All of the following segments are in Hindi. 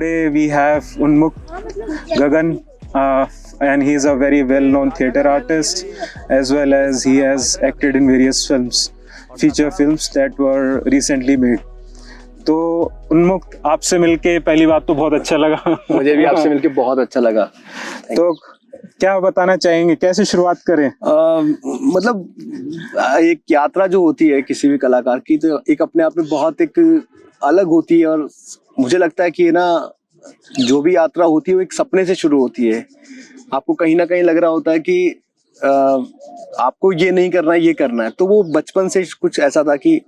today we have Unmukt Gagan, and he is a very well-known theatre artist, as well as he has acted in various films, feature films that were recently made. तो उन्मुक्त, आपसे मिलके पहली बात तो बहुत अच्छा लगा। मुझे भी आपसे मिलके बहुत अच्छा लगा। तो क्या बताना चाहेंगे, कैसे शुरुआत करें? मतलब एक यात्रा जो होती है किसी भी कलाकार की, तो एक अपने आप में बहुत एक अलग होती है। और मुझे लगता है कि ना, जो भी यात्रा होती है वो एक सपने से शुरू होती है। आपको कहीं ना कहीं लग रहा होता है कि आपको ये नहीं करना है, ये करना है। तो वो बचपन से कुछ ऐसा था कि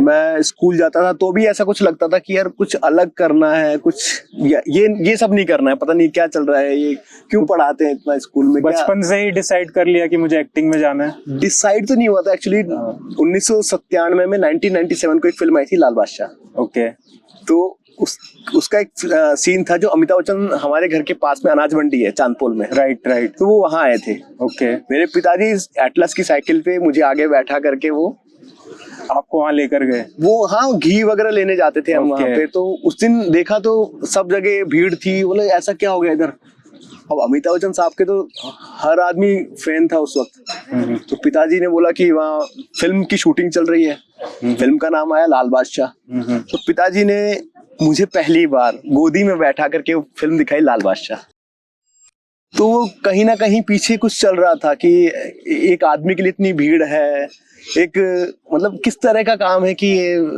मैं स्कूल जाता था तो भी ऐसा कुछ लगता था कि यार कुछ अलग करना है, कुछ ये सब नहीं करना है। पता नहीं क्या चल रहा है, ये क्यों पढ़ाते हैं इतना स्कूल में। बचपन से ही डिसाइड कर लिया कि मुझे एक्टिंग में जाना है? डिसाइड तो नहीं हुआ था एक्चुअली। 1997 में 1997 को एक फिल्म आई थी लाल बादशाह। ओके। तो उसका एक सीन था जो अमिताभ बच्चन हमारे घर के पास में अनाज मंडी है चांदपोल में। राइट। तो वो वहां आए थे। ओके। मेरे पिताजी एटलस की साइकिल पे मुझे आगे बैठा करके वो आपको वहां लेकर गए? वो हाँ, घी वगैरह लेने जाते थे हम वहां पे। तो उस दिन देखा तो सब जगह भीड़ थी। बोले ऐसा क्या हो गया इधर। अब अमिताभ बच्चन साहब के तो हर आदमी फैन था उस वक्त। तो पिताजी ने बोला कि वहाँ फिल्म की शूटिंग चल रही है। फिल्म का नाम आया लाल बादशाह। तो पिताजी ने मुझे पहली बार गोदी में बैठा करके फिल्म दिखाई लाल बादशाह। तो वो कहीं ना कहीं पीछे कुछ चल रहा था कि एक आदमी के लिए इतनी भीड़ है, एक मतलब किस तरह का काम है कि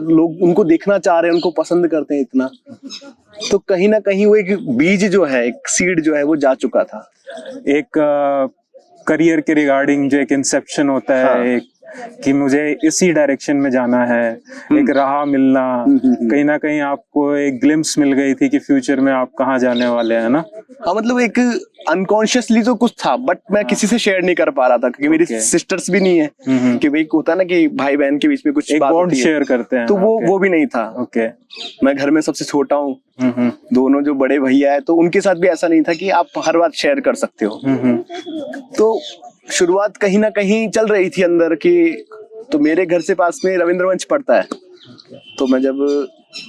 लोग उनको देखना चाह रहे हैं, उनको पसंद करते हैं इतना। तो कहीं ना कहीं वो एक बीज जो है, एक सीड जो है वो जा चुका था। एक करियर के रिगार्डिंग जो एक इंसेप्शन होता है, हाँ। एक कि मुझे इसी डायरेक्शन में जाना है, एक राह मिलना। कहीं ना कहीं आपको एक ग्लिम्स मिल गई थी कि फ्यूचर में आप कहाँ जाने वाले हैं ना? हाँ, मतलब एक अनकॉन्शियसली तो कुछ था, बट मैं किसी से शेयर नहीं कर पा रहा था क्योंकि मेरी सिस्टर्स भी नहीं है कि भाई होता है ना कि भाई बहन के बीच में कुछ एक बात बॉन्ड होती है, शेयर करते हैं। तो वो भी नहीं था। ओके। मैं घर में सबसे छोटा हूँ। दोनों जो बड़े भैया है तो उनके साथ भी ऐसा नहीं था कि आप हर बात शेयर कर सकते हो। तो शुरुआत कहीं ना कहीं चल रही थी अंदर की। तो मेरे घर से पास में रविंद्र मंच पड़ता है। तो मैं जब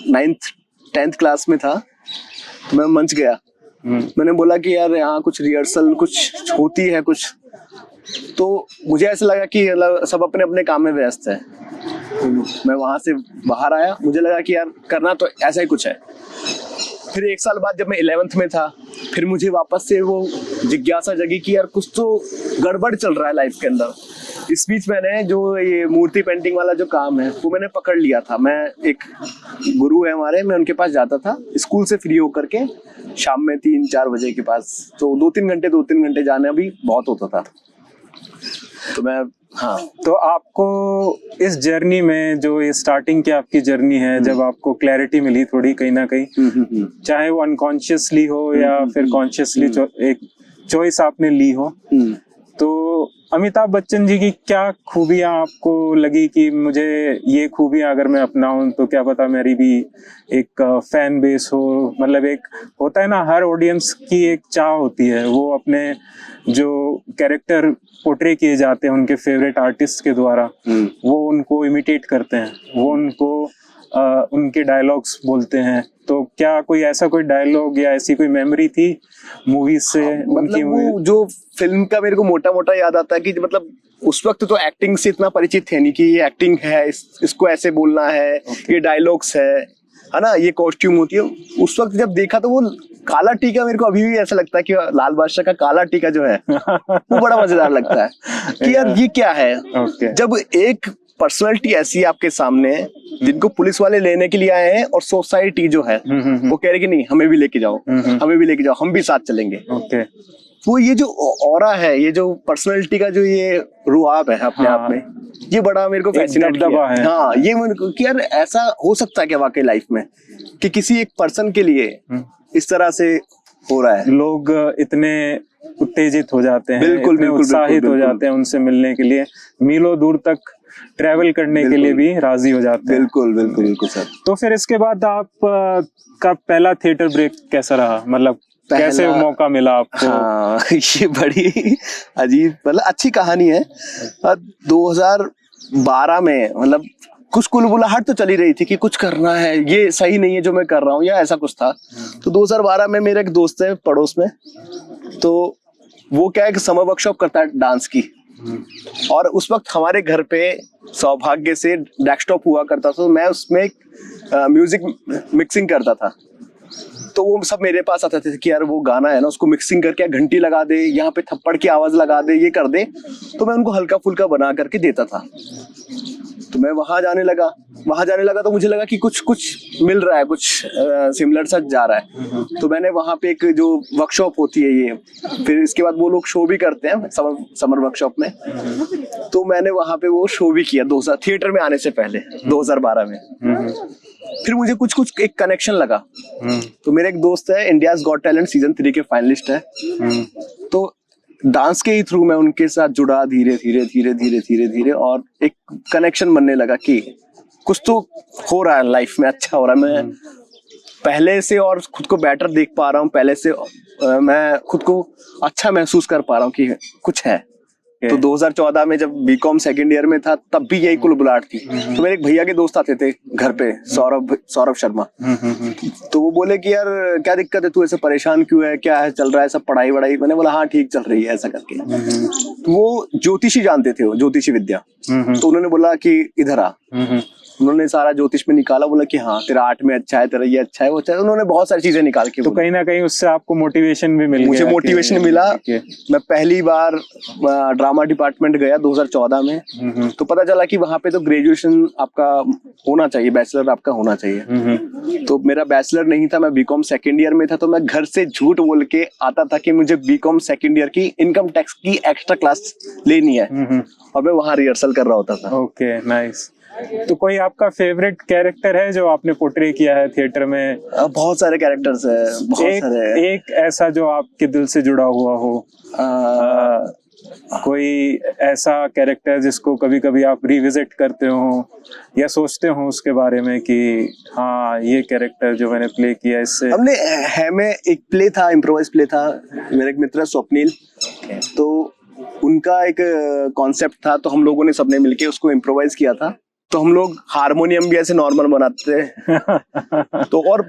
9th 10th क्लास में था तो मैं मंच गया। मैंने बोला कि यार यहाँ कुछ रिहर्सल कुछ होती है कुछ। तो मुझे ऐसा लगा कि सब अपने अपने काम में व्यस्त है। तो मैं वहां से बाहर आया, मुझे लगा कि यार करना तो ऐसा ही कुछ है। फिर 1 साल बाद जब मैं 11th में था, फिर मुझे वापस से वो जिज्ञासा जगी कि यार कुछ तो गड़बड़ चल रहा है लाइफ के अंदर। इस बीच मैंने जो ये मूर्ति पेंटिंग वाला जो काम है वो मैंने पकड़ लिया था। मैं एक गुरु है हमारे, मैं उनके पास जाता था स्कूल से फ्री होकर के शाम में 3-4 बजे के पास। तो 2-3 घंटे जाना भी बहुत होता था। तो मैं हाँ। तो आपको इस जर्नी में जो ये स्टार्टिंग की आपकी जर्नी है, जब आपको क्लैरिटी मिली थोड़ी कहीं ना कहीं, चाहे वो अनकॉन्शियसली हो या फिर कॉन्शियसली एक चॉइस आपने ली हो, तो अमिताभ बच्चन जी की क्या खूबियां आपको लगी कि मुझे ये खूबियां अगर मैं अपनाऊं तो क्या पता मेरी भी एक फैन बेस हो? मतलब एक होता है ना, हर ऑडियंस की एक चाह होती है, वो अपने जो कैरेक्टर पोर्ट्रे किए जाते हैं उनके फेवरेट आर्टिस्ट के द्वारा, वो उनको इमिटेट करते हैं, वो उनको उनके डायलॉग्स बोलते हैं। तो क्या कोई ऐसा कोई डायलॉग या ऐसी कोई मेमोरी थी मूवी से? मतलब वो जो फिल्म का मेरे को मोटा मोटा याद आता है कि मतलब उस वक्त तो एक्टिंग से इतना परिचित थे नहीं कि ये एक्टिंग है, इसको ऐसे बोलना है, ये डायलॉग्स है ना, ये कॉस्ट्यूम होती है। उस वक्त जब देखा तो वो काला टीका मेरे को अभी भी ऐसा लगता है कि लाल बादशाह का काला टीका जो है वो बड़ा मजेदार लगता है कि यार ये क्या है। जब एक पर्सनालिटी ऐसी है आपके सामने जिनको पुलिस वाले लेने के लिए आए हैं और सोसाइटी जो है वो कह रही कि नहीं हमें भी लेके जाओ, हमें भी लेके जाओ, हम भी साथ चलेंगे। वो ये जो ऑरा है, ये जो पर्सनालिटी का जो ये रुआब है अपने आप में, ये बड़ा मेरे को फैसिनेट किया। हाँ, ये मेरे को कि यार ऐसा हो सकता है क्या वाकई लाइफ में कि किसी एक पर्सन के लिए इस तरह से हो रहा है। लोग इतने उत्तेजित हो जाते हैं, बिल्कुल उत्साहित हो जाते हैं उनसे मिलने के लिए, मीलों दूर तक ट्रैवल करने के लिए भी राजी हो जाते हैं। बिल्कुल सर। तो फिर इसके बाद आप का पहला थिएटर ब्रेक कैसा रहा? मतलब कैसे मौका मिला आपको? हाँ, ये बड़ी अजीब मतलब अच्छी कहानी है। 2012 में मतलब कुछ कुलबुलाहट तो चली रही थी कि कुछ करना है, ये सही नहीं है जो मैं कर रहा हूँ, या ऐसा कुछ था। तो 2012 में मेरे एक दोस्त है पड़ोस में, तो वो क्या है कि समर वर्कशॉप करता है डांस की, और उस वक्त हमारे घर पे सौभाग्य से डेस्कटॉप हुआ करता था, तो मैं उसमें म्यूजिक मिक्सिंग करता था। तो वो सब मेरे पास आते थे कि यार वो गाना है ना, उसको मिक्सिंग करके घंटी लगा दे, यहाँ पे थप्पड़ की आवाज लगा दे, ये कर दे। तो मैं उनको हल्का फुल्का बना करके देता था। तो मैं वहां जाने लगा तो मुझे लगा कि कुछ मिल रहा है, कुछ सिमिलर सा जा रहा है। तो मैंने वहां पे एक जो वर्कशॉप होती है ये, फिर इसके बाद वो लोग शो भी करते हैं समर वर्कशॉप में, तो मैंने वहां पे वो शो भी किया 2000 थिएटर में आने से पहले 2012 में। फिर मुझे कुछ एक कनेक्शन लगा। तो मेरे एक दोस्त है, इंडियाज गॉट टैलेंट सीजन 3 के फाइनलिस्ट है, तो डांस के ही थ्रू मैं उनके साथ जुड़ा धीरे, और एक कनेक्शन बनने लगा कि कुछ तो हो रहा है लाइफ में, अच्छा हो रहा है, मैं पहले से और खुद को बेटर देख पा रहा हूँ, पहले से मैं खुद को अच्छा महसूस कर पा रहा हूँ कि कुछ है। तो 2014 में जब बीकॉम सेकंड ईयर में था, तब भी यही कुलबुलाहट थी। तो मेरे एक भैया के दोस्त आते थे घर पे, सौरभ शर्मा। तो वो बोले कि यार क्या दिक्कत है, तू ऐसे परेशान क्यों है, क्या है चल रहा है, सब पढ़ाई वढ़ाई? मैंने बोला हाँ ठीक चल रही है, ऐसा करके। तो वो ज्योतिषी जानते थे, वो ज्योतिषी विद्या। तो उन्होंने बोला कि इधर आ। उन्होंने सारा ज्योतिष में निकाला, बोला कि हाँ तेरा 8 में अच्छा है, तेरा ये अच्छा है, वो अच्छा है। उन्होंने बहुत सारी चीजें निकाल के, तो कहीं ना कहीं उससे आपको मोटिवेशन भी मिल गया। मुझे मोटिवेशन मिला। मैं पहली बार ड्रामा डिपार्टमेंट गया 2014 में, तो पता चला कि वहां पे तो ग्रेजुएशन आपका होना चाहिए, बैचलर आपका होना चाहिए। तो मेरा बैचलर नहीं था, मैं बीकॉम सेकेंड ईयर में था। तो मैं घर से झूठ बोल के आता था कि मुझे बीकॉम सेकेंड ईयर की इनकम टैक्स की एक्स्ट्रा क्लास लेनी है, और मैं वहां रिहर्सल कर रहा होता था। Okay, nice. तो कोई आपका फेवरेट कैरेक्टर है जो आपने पोर्ट्रे किया है थिएटर में? बहुत सारे कैरेक्टर्स है, सारे। एक ऐसा जो आपके दिल से जुड़ा हुआ हो, कोई ऐसा कैरेक्टर जिसको कभी कभी आप रिविजिट करते हो या सोचते हो उसके बारे में कि हाँ ये कैरेक्टर जो मैंने प्ले किया इससे। हमने है में एक प्ले था, इम्प्रोवाइज प्ले था, मेरे एक मित्र स्वप्निल, तो उनका एक कॉन्सेप्ट था, तो हम लोगों ने सबने मिलके उसको इम्प्रोवाइज किया था। तो हम लोग हारमोनियम भी ऐसे नॉर्मल बनाते थे तो और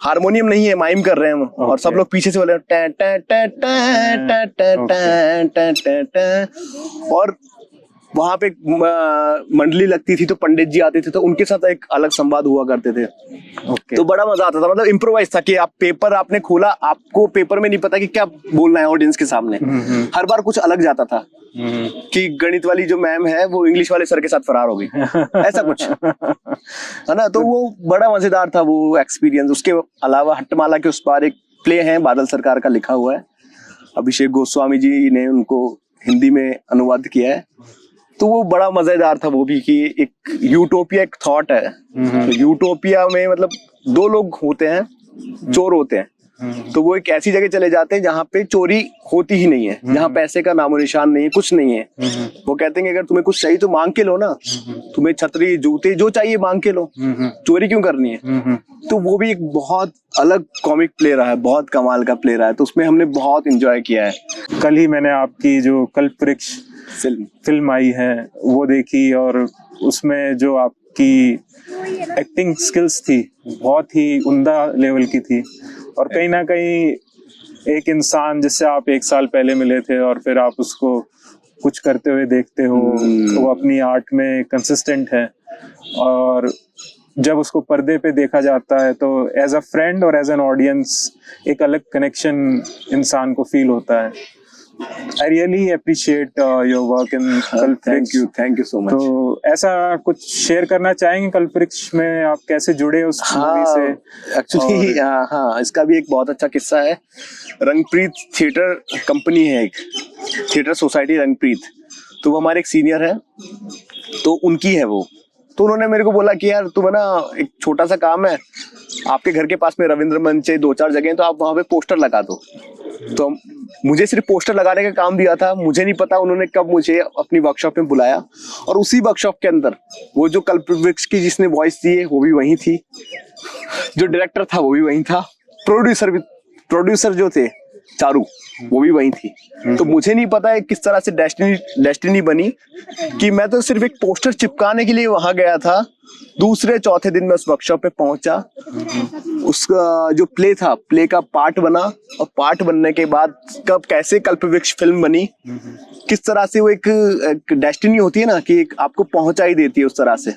हारमोनियम नहीं है, माइम कर रहे हैं हम, और सब लोग पीछे से बोले टा टा टा टा टा टा टा टा, और वहां पे मंडली लगती थी, तो पंडित जी आते थे, तो उनके साथ एक अलग संवाद हुआ करते थे। तो बड़ा मजा आता था। मतलब इम्प्रोवाइज था कि आप पेपर आपने खोला, आपको पेपर में नहीं पता कि क्या बोलना है ऑडियंस के सामने। हर बार कुछ अलग जाता था कि गणित वाली जो मैम है वो इंग्लिश वाले सर के साथ फरार हो गई, ऐसा कुछ है ना। तो वो बड़ा मजेदार था वो एक्सपीरियंस। उसके अलावा हट्टमाला के उस पार एक प्ले है, बादल सरकार का लिखा हुआ है, अभिषेक गोस्वामी जी ने उनको हिंदी में अनुवाद किया है। तो वो बड़ा मजेदार था वो भी, कि एक यूटोपिया एक थॉट है। तो यूटोपिया में मतलब 2 लोग होते हैं, चोर होते हैं, तो वो एक ऐसी जगह चले जाते हैं जहाँ पे चोरी होती ही नहीं है, जहाँ पैसे का नामो निशान नहीं है, कुछ नहीं है। वो कहते हैं कि अगर तुम्हें कुछ चाहिए तो मांग के लो ना, तुम्हें छतरी जूते जो चाहिए मांग के लो, चोरी क्यों करनी है। तो वो भी एक बहुत अलग कॉमिक प्ले रहा है, बहुत कमाल का प्ले रहा है, तो उसमें हमने बहुत एंजॉय किया है। कल ही मैंने आपकी जो कल्पवृक्ष फिल्म आई है वो देखी, और उसमें जो आपकी एक्टिंग स्किल्स थी बहुत ही उम्दा लेवल की थी। और कहीं ना कहीं एक इंसान जिससे आप 1 साल पहले मिले थे और फिर आप उसको कुछ करते हुए देखते हो, तो वो अपनी आर्ट में कंसिस्टेंट है, और जब उसको पर्दे पे देखा जाता है तो एज अ फ्रेंड और एज एन ऑडियंस एक अलग कनेक्शन इंसान को फील होता है। I really appreciate your work in Kalpavriksha. Thank you so much। तो ऐसा कुछ शेयर करना चाहेंगे कल्पवृक्ष में, आप कैसे जुड़े उस मूवी से? एक्चुअली हाँ, इसका भी एक बहुत अच्छा किस्सा है। रंगप्रीत थिएटर कंपनी है, एक थिएटर सोसाइटी रंगप्रीत, तो वो हमारे एक सीनियर है, तो उनकी है वो। तो उन्होंने मेरे को बोला कि यार तुम्हें ना एक छोटा सा काम है, आपके घर के पास में रविंद्र मंच है, 2-4 जगह, तो आप वहां पे पोस्टर लगा दो। तो मुझे सिर्फ पोस्टर लगाने का काम दिया था, मुझे नहीं पता उन्होंने कब मुझे अपनी वर्कशॉप में बुलाया, और उसी वर्कशॉप के अंदर वो जो कल्पवृक्ष की जिसने वॉइस दी है वो भी वही थी, जो डायरेक्टर था वो भी वही था, प्रोड्यूसर जो थे चारू वो भी वही थी। तो मुझे नहीं पता है किस तरह से डेस्टिनी बनी कि मैं तो सिर्फ एक पोस्टर चिपकाने के लिए वहां गया था, दूसरे चौथे दिन मैं उस वर्कशॉप पे पहुंचा, उसका जो प्ले का पार्ट बना, और पार्ट बनने के बाद कब कैसे कल्पवृक्ष फिल्म बनी, किस तरह से वो एक डेस्टिनी होती है ना कि आपको पहुंचा ही देती है उस तरह से।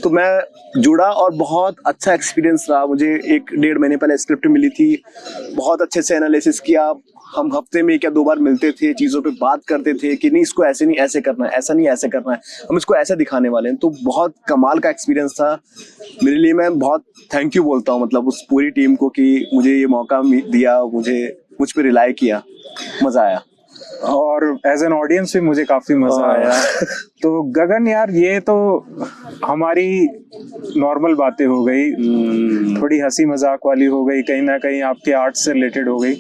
तो मैं जुड़ा और बहुत अच्छा एक्सपीरियंस रहा। मुझे 1-1.5 महीने पहले स्क्रिप्ट मिली थी, बहुत अच्छे से एनालिसिस किया। हम हफ्ते में 1 या 2 बार मिलते थे, चीज़ों पे बात करते थे कि नहीं इसको ऐसे नहीं ऐसे करना है, ऐसा नहीं ऐसे करना है, हम इसको ऐसे दिखाने वाले हैं। तो बहुत कमाल का एक्सपीरियंस था मेरे लिए। मैं बहुत थैंक यू बोलता हूँ मतलब उस पूरी टीम को कि मुझे ये मौका दिया, मुझ पे रिलाई किया, मज़ा आया। और एज एन ऑडियंस भी मुझे काफी मजा आया। तो गगन यार, ये तो हमारी नॉर्मल बातें हो गई, थोड़ी हंसी मजाक वाली हो गई, कहीं ना कहीं आपके आर्ट से रिलेटेड हो गई।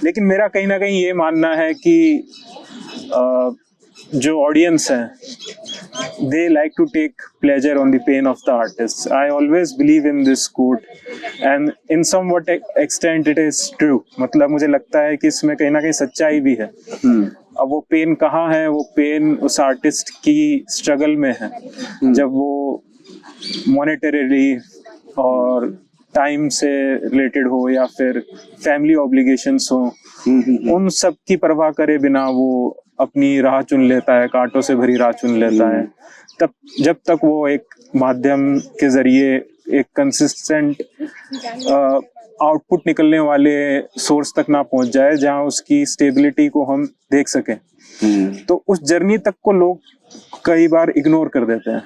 लेकिन मेरा कहीं ना कहीं ये मानना है कि जो ऑडियंस है, they like to take pleasure on the pain of the artist. I always believe in this quote and in somewhat extent it is true. मतलब मुझे लगता है कि इसमें कहीं ना कहीं सच्चाई भी है। अब वो पेन कहाँ है? वो पेन उस आर्टिस्ट की स्ट्रगल में है, जब वो मॉनेटरीली और टाइम से रिलेटेड हो या फिर फैमिली ऑब्लिगेशंस हो, उन सब की परवाह करे बिना वो अपनी राह चुन लेता है, कांटों से भरी राह चुन लेता है। तब जब तक वो एक माध्यम के जरिए एक कंसिस्टेंट आउटपुट निकलने वाले सोर्स तक ना पहुंच जाए जहां उसकी स्टेबिलिटी को हम देख सकें, तो उस जर्नी तक को लोग कई बार इग्नोर कर देते हैं।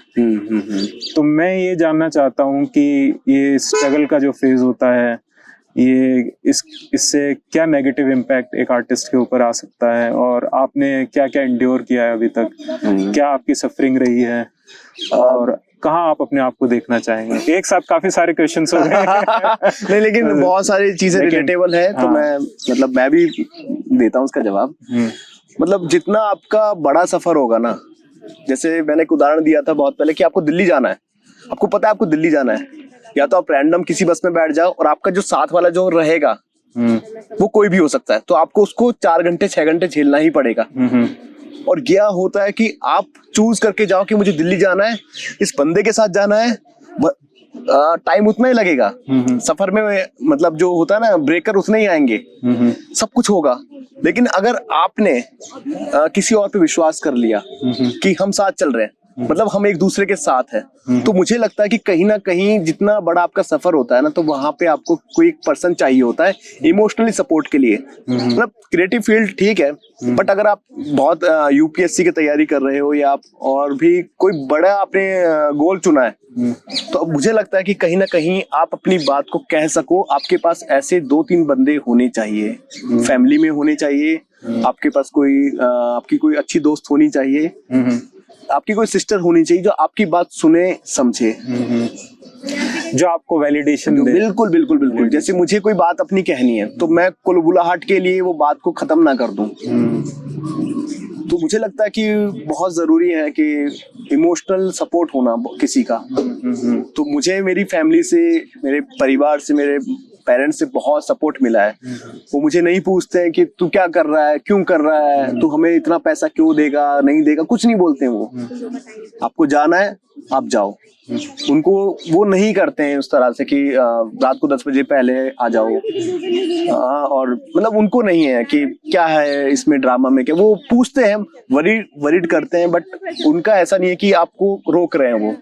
तो मैं ये जानना चाहता हूँ कि ये स्ट्रगल का जो फेज होता है, ये इससे क्या नेगेटिव इम्पैक्ट एक आर्टिस्ट के ऊपर आ सकता है, और आपने क्या क्या एंड्योर किया है अभी तक, क्या आपकी सफरिंग रही है, और कहाँ आप अपने आप को देखना चाहेंगे? एक साथ काफी सारे क्वेश्चंस हो गए। नहीं, लेकिन बहुत सारी चीजें रिलेटेबल है, तो मैं भी देता हूँ उसका जवाब। मतलब जितना आपका बड़ा सफर होगा ना, जैसे मैंने एक उदाहरण दिया था बहुत पहले कि आपको दिल्ली जाना है, आपको पता है आपको दिल्ली जाना है, या तो आप रैंडम किसी बस में बैठ जाओ और आपका जो साथ वाला जो रहेगा वो कोई भी हो सकता है, तो आपको उसको 4 घंटे 6 घंटे झेलना ही पड़ेगा। और क्या होता है कि आप चूज करके जाओ कि मुझे दिल्ली जाना है, इस बंदे के साथ जाना है, टाइम उतना ही लगेगा सफर में, मतलब जो होता है ना ब्रेकर उतने ही आएंगे, सब कुछ होगा। लेकिन अगर आपने किसी और पे विश्वास कर लिया कि हम साथ चल रहे हैं, मतलब हम एक दूसरे के साथ हैं, तो मुझे लगता है कि कहीं ना कहीं जितना बड़ा आपका सफर होता है ना, तो वहां पे आपको कोई एक पर्सन चाहिए होता है इमोशनली सपोर्ट के लिए। मतलब क्रिएटिव फील्ड ठीक है, बट अगर आप बहुत यूपीएससी की तैयारी कर रहे हो या आप और भी कोई बड़ा आपने गोल चुना है, तो अब मुझे लगता है कि कहीं ना कहीं आप अपनी बात को कह सको, आपके पास ऐसे 2-3 बंदे होने चाहिए, फैमिली में होने चाहिए, आपके पास आपकी कोई अच्छी दोस्त होनी चाहिए, आपकी कोई सिस्टर होनी चाहिए जो आपकी बात सुने समझे, जो आपको वैलिडेशन दे। बिल्कुल बिल्कुल बिल्कुल। जैसे मुझे कोई बात अपनी कहनी है, तो मैं कुलबुलाहट के लिए वो बात को खत्म ना कर दूं। तो मुझे लगता है कि बहुत जरूरी है कि इमोशनल सपोर्ट होना किसी का। तो मुझे मेरी फैमिली से, मेरे परिवार से, मेरे पेरेंट्स से बहुत सपोर्ट मिला है। वो मुझे नहीं पूछते हैं कि तू क्या कर रहा है, क्यों कर रहा है, तू हमें इतना पैसा क्यों देगा, नहीं देगा, कुछ नहीं बोलते हैं वो। आपको जाना है आप जाओ। उनको वो नहीं करते हैं उस तरह से कि रात को 10 बजे पहले आ जाओ। और मतलब उनको नहीं है कि क्या है इसमें ड्रामा में, क्या वो पूछते हैं, वरीड करते हैं, बट उनका ऐसा नहीं है कि आपको रोक रहे हैं वो।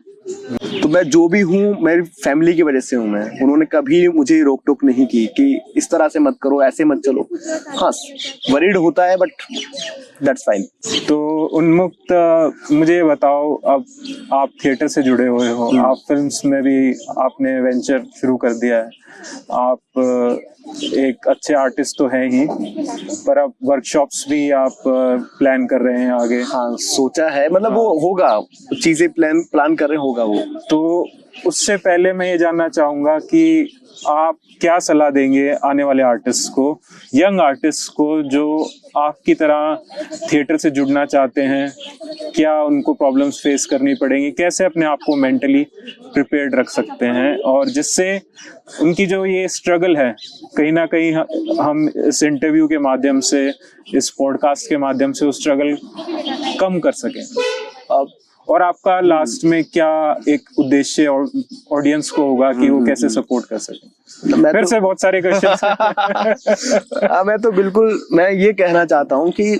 तो मैं जो भी हूँ मेरी फैमिली की वजह से हूँ मैं। उन्होंने कभी मुझे रोक टोक नहीं की कि इस तरह से मत करो, ऐसे मत चलो। हाँ, वरीड होता है, बट दैट्स फाइन। तो उन्मुक्त, मुझे बताओ, अब आप थिएटर से जुड़े हुए हो, आप फिल्म्स में भी आपने वेंचर शुरू कर दिया है, आप एक अच्छे आर्टिस्ट तो हैं ही, पर अब वर्कशॉप्स भी आप प्लान कर रहे हैं आगे। हाँ, सोचा है, मतलब वो होगा, चीजें प्लान कर रहे होगा वो। तो उससे पहले मैं ये जानना चाहूंगा कि आप क्या सलाह देंगे आने वाले आर्टिस्ट को, यंग आर्टिस्ट को, जो आपकी तरह थिएटर से जुड़ना चाहते हैं? क्या उनको प्रॉब्लम्स फेस करनी पड़ेंगी, कैसे अपने आप को मेंटली प्रिपेयर्ड रख सकते हैं, और जिससे उनकी जो ये स्ट्रगल है कहीं ना कहीं हम इस इंटरव्यू के माध्यम से, इस पॉडकास्ट के माध्यम से उस स्ट्रगल कम कर सकें? और आपका लास्ट में क्या एक उद्देश्य ऑडियंस को होगा कि वो कैसे सपोर्ट कर सके? फिर से बहुत सारे क्वेश्चंस मैं तो बिल्कुल मैं ये कहना चाहता हूँ कि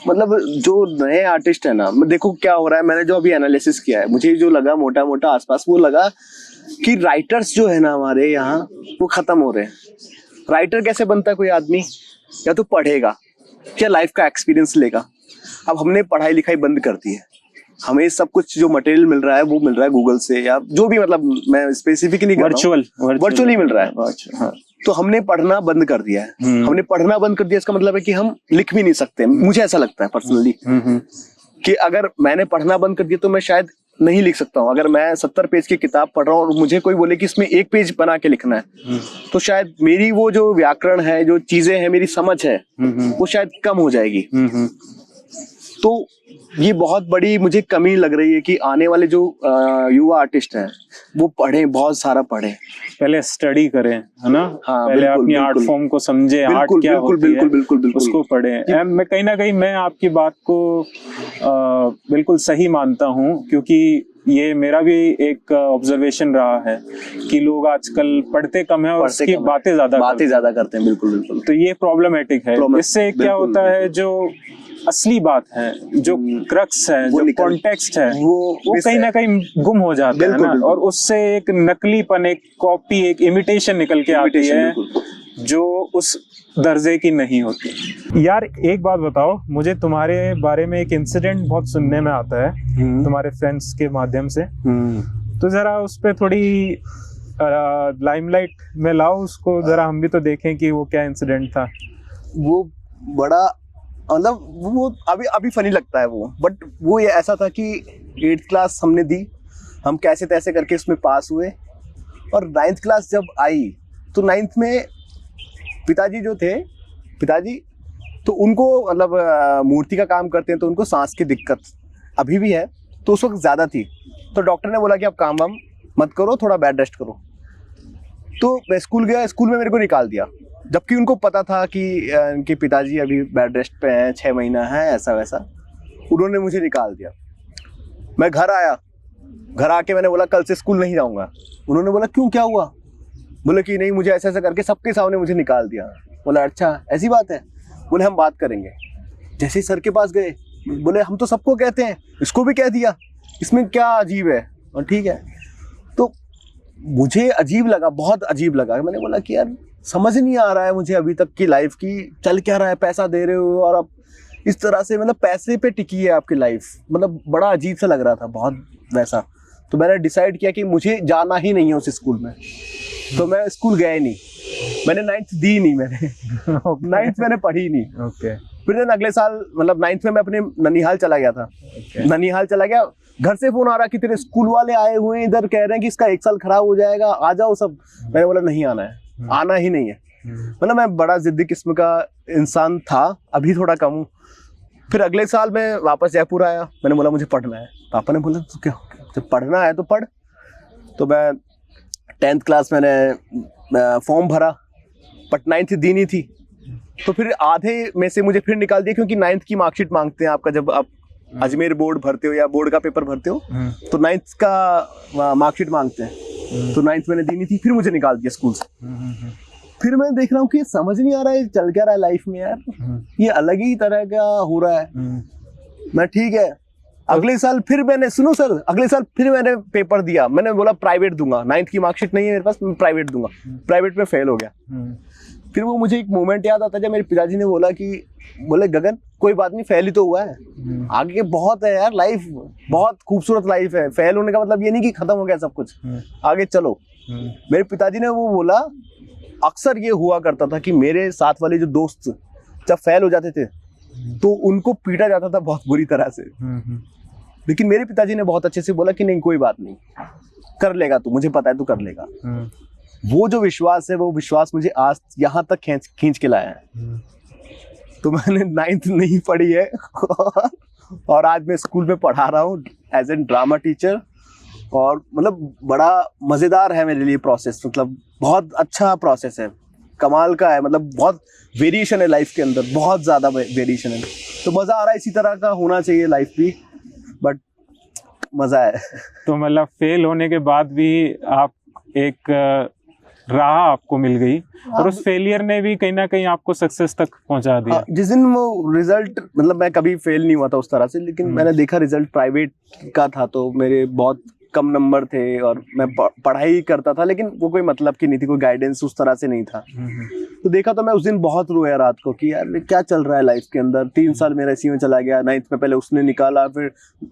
मतलब जो नए आर्टिस्ट है ना, देखो क्या हो रहा है, मैंने जो अभी एनालिसिस किया है, मुझे जो लगा मोटा मोटा आसपास, वो लगा कि राइटर्स जो है ना हमारे यहाँ वो खत्म हो रहे हैं। राइटर कैसे बनता है कोई आदमी? या तो पढ़ेगा या लाइफ का एक्सपीरियंस लेगा। अब हमने पढ़ाई लिखाई बंद कर दी है, हमें सब कुछ जो मटेरियल मिल रहा है वो मिल रहा है गूगल से या जो भी, मतलब मैं स्पेसिफिकली वर्चुअली मिल रहा है। हाँ। तो हमने पढ़ना बंद कर दिया है। हमने पढ़ना बंद कर दिया, इसका मतलब है कि हम लिख भी नहीं सकते। मुझे ऐसा लगता है पर्सनली कि अगर मैंने पढ़ना बंद कर दिया तो मैं शायद नहीं लिख सकता हूँ। अगर मैं 70 पेज की किताब पढ़ रहा हूँ और मुझे कोई बोले कि इसमें 1 पेज बना के लिखना है, तो शायद मेरी वो जो व्याकरण है, जो चीजें हैं, मेरी समझ है, वो शायद कम हो जाएगी। तो ये बहुत बड़ी मुझे कमी लग रही है कि आने वाले जो युवा आर्टिस्ट हैं वो पढ़ें, बहुत सारा पढ़ें, पहले स्टडी करें, है ना? हाँ, पहले अपनी आर्ट फॉर्म को समझे, आर्ट क्या होती है, बिल्कुल उसको पढ़ें। मैं कहीं ना कहीं मैं आपकी बात को बिल्कुल सही मानता हूँ, क्योंकि ये मेरा भी एक ऑब्जर्वेशन रहा है कि लोग आजकल पढ़ते कम है और उसकी बातें ज्यादा करते हैं। बिल्कुल। तो ये प्रॉब्लमेटिक है। इससे क्या होता है, जो असली बात है, जो क्रक्स है, जो कॉन्टेक्स्ट है, वो कहीं ना कहीं गुम हो जाता है ना, और उससे एक नकलीपन, एक कॉपी, एक इमिटेशन निकल के आती है जो उस दर्जे की नहीं होती। यार एक बात बताओ, मुझे तुम्हारे बारे में एक इंसिडेंट बहुत सुनने में आता है तुम्हारे फ्रेंड्स के माध्यम से, तो जरा उस पे थोड़ी लाइमलाइट में लाओ उसको, जरा हम भी तो देखें कि वो क्या इंसिडेंट था। वो बड़ा मतलब वो अभी फनी लगता है वो, बट वो ये ऐसा था कि 8th क्लास हमने दी, हम कैसे तैसे करके उसमें पास हुए, और 9th क्लास जब आई तो 9th में पिताजी जो थे, तो उनको मतलब मूर्ति का काम करते हैं, तो उनको सांस की दिक्कत अभी भी है, तो उस वक्त ज़्यादा थी। तो डॉक्टर ने बोला कि आप काम वाम मत करो, थोड़ा बेड रेस्ट करो। तो मैं स्कूल गया, स्कूल में मेरे को निकाल दिया, जबकि उनको पता था कि इनके पिताजी अभी बेड रेस्ट पे हैं, 6 महीना है, ऐसा वैसा। उन्होंने मुझे निकाल दिया। मैं घर आया, घर आके मैंने बोला कल से स्कूल नहीं जाऊंगा। उन्होंने बोला क्यों, क्या हुआ? बोले कि नहीं, मुझे ऐसा ऐसा करके सबके सामने मुझे निकाल दिया। बोला अच्छा ऐसी बात है? बोले हम बात करेंगे। जैसे ही सर के पास गए, बोले हम तो सबको कहते हैं, इसको भी कह दिया, इसमें क्या अजीब है? और ठीक है। तो मुझे अजीब लगा, बहुत अजीब लगा। मैंने बोला कि यार समझ नहीं आ रहा है मुझे अभी तक की लाइफ की चल क्या रहा है, पैसा दे रहे हो और अब इस तरह से, मतलब पैसे पे टिकी है आपकी लाइफ, मतलब बड़ा अजीब सा लग रहा था, बहुत वैसा। तो मैंने डिसाइड किया कि मुझे जाना ही नहीं है उस स्कूल में। तो मैं स्कूल गया ही नहीं, मैंने 9th दी नहीं, मैंने 9th मैंने पढ़ी नहीं। फिर दिन अगले साल मतलब 9th में मैं अपने ननिहाल चला गया था। ननिहाल चला गया, घर से फोन आ रहा कि तेरे स्कूल वाले आए हुए हैं, इधर कह रहे हैं कि इसका 1 साल खराब हो जाएगा, आ जाओ सब। मैंने बोला नहीं आना है, आना ही नहीं है। मतलब मैं बड़ा जिद्दी किस्म का इंसान था, अभी थोड़ा कम हूँ। फिर अगले साल मैं वापस जयपुर आया, मैंने बोला मुझे पढ़ना है। पापा ने बोला तो क्या, जब पढ़ना है तो पढ़। तो मैं 10th क्लास मैंने फॉर्म भरा, बट 9th दी नहीं थी। तो फिर आधे में से मुझे फिर निकाल दिया, क्योंकि 9th की मार्कशीट मांगते हैं आपका, जब आप अजमेर बोर्ड भरते हो या बोर्ड का पेपर भरते हो तो 9th का मार्कशीट मांगते हैं। तो 9th मैंने दी नहीं थी, फिर मुझे निकाल दिया स्कूल से। फिर मैं देख रहा हूँ कि समझ नहीं आ रहा है चल क्या रहा है लाइफ में यार, ये अलग ही तरह का हो रहा है। मैं ठीक है, अगले साल फिर मैंने, सुनो सर, अगले साल फिर मैंने पेपर दिया। मैंने बोला प्राइवेट दूंगा, 9th की मार्कशीट नहीं है मेरे पास, मैं प्राइवेट दूंगा। प्राइवेट में फेल हो गया। फिर वो मुझे एक मोमेंट याद आता है जब मेरे पिताजी ने बोला कि, बोले गगन कोई बात नहीं, फेल ही तो हुआ है, आगे बहुत है यार, लाइफ बहुत खूबसूरत लाइफ है, फेल होने का मतलब ये नहीं कि खत्म हो गया सब कुछ, आगे चलो। मेरे पिताजी ने वो बोला। अक्सर ये हुआ करता था कि मेरे साथ वाले जो दोस्त जब फेल हो जाते थे तो उनको पीटा जाता था बहुत बुरी तरह से, लेकिन मेरे पिताजी ने बहुत अच्छे से बोला कि नहीं कोई बात नहीं, कर लेगा तू, मुझे पता है तू कर लेगा। वो जो विश्वास है, वो विश्वास मुझे आज यहाँ तक खींच के लाया है। तो मैंने 9th नहीं पढ़ी है और आज मैं स्कूल में पढ़ा रहा हूँ एज एन ड्रामा टीचर, और मतलब बड़ा मज़ेदार है मेरे लिए प्रोसेस, मतलब बहुत अच्छा प्रोसेस है, कमाल का है, मतलब बहुत वेरिएशन है लाइफ के अंदर, बहुत ज़्यादा वेरिएशन है। तो मज़ा आ रहा है, इसी तरह का होना चाहिए लाइफ भी, बट मजा है। तो मतलब फेल होने के बाद भी आप एक राह आपको मिल गई और उस फेलियर ने भी कहीं ना कहीं आपको सक्सेस तक पहुंचा दिया। जिस दिन वो रिजल्ट, मतलब मैं कभी फेल नहीं हुआ था उस तरह से, लेकिन मैंने देखा रिजल्ट प्राइवेट का था तो मेरे बहुत कम नंबर थे और मैं पढ़ाई करता था, लेकिन वो कोई मतलब की नहीं थी, कोई गाइडेंस उस तरह से नहीं था। तो देखा तो मैं उस दिन बहुत रोया रात को कि यार क्या चल रहा है लाइफ के अंदर। 3 साल मेरा इसी में चला गया। 9th में पहले उसने निकाला, फिर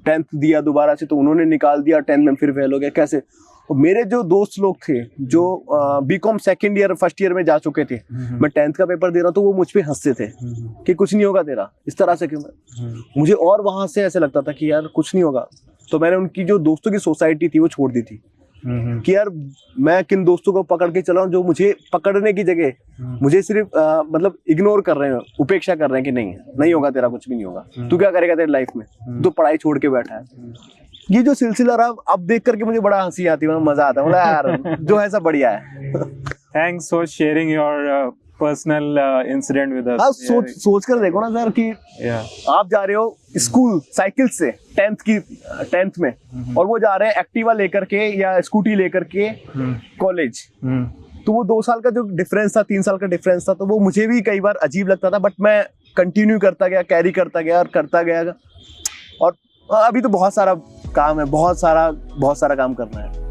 10th दिया दोबारा से तो उन्होंने निकाल दिया, 10th में फिर फेल हो गया, कैसे। और मेरे जो दोस्त लोग थे जो B Com second year first year में जा चुके थे, मैं 10th का पेपर दे रहा हूँ तो वो मुझ पे हंसते थे कि कुछ नहीं होगा तेरा, इस तरह से। मुझे और वहां से ऐसे लगता था कि यार कुछ नहीं होगा। तो मैंने उनकी जो दोस्तों की सोसाइटी थी वो छोड़ दी थी कि यार मैं किन दोस्तों को पकड़ के चला हूं जो मुझे पकड़ने की जगह मुझे सिर्फ मतलब इग्नोर कर रहे हैं, उपेक्षा कर रहे हैं कि नहीं होगा तेरा, कुछ भी नहीं होगा, तू क्या करेगा तेरी लाइफ में, तो पढ़ाई छोड़ के बैठा है। ये जो सिलसिला रहा, अब देख करके मुझे बड़ा हंसी आती है, मजा आता है, मतलब यार जो है सब बढ़िया है। Thanks for sharing your personal incident with us. आप सोच कर देखो ना सर कि आप जा रहे हो स्कूल साइकिल से 10th में और वो जा रहे हैं एक्टिवा लेकर के या स्कूटी लेकर के कॉलेज। तो वो 2 साल का जो डिफरेंस था, 3 साल का डिफरेंस था, तो वो मुझे भी कई बार अजीब लगता था, बट मैं कंटिन्यू करता गया, कैरी करता गया और करता गया। और अभी तो बहुत सारा काम है, बहुत सारा काम करना है।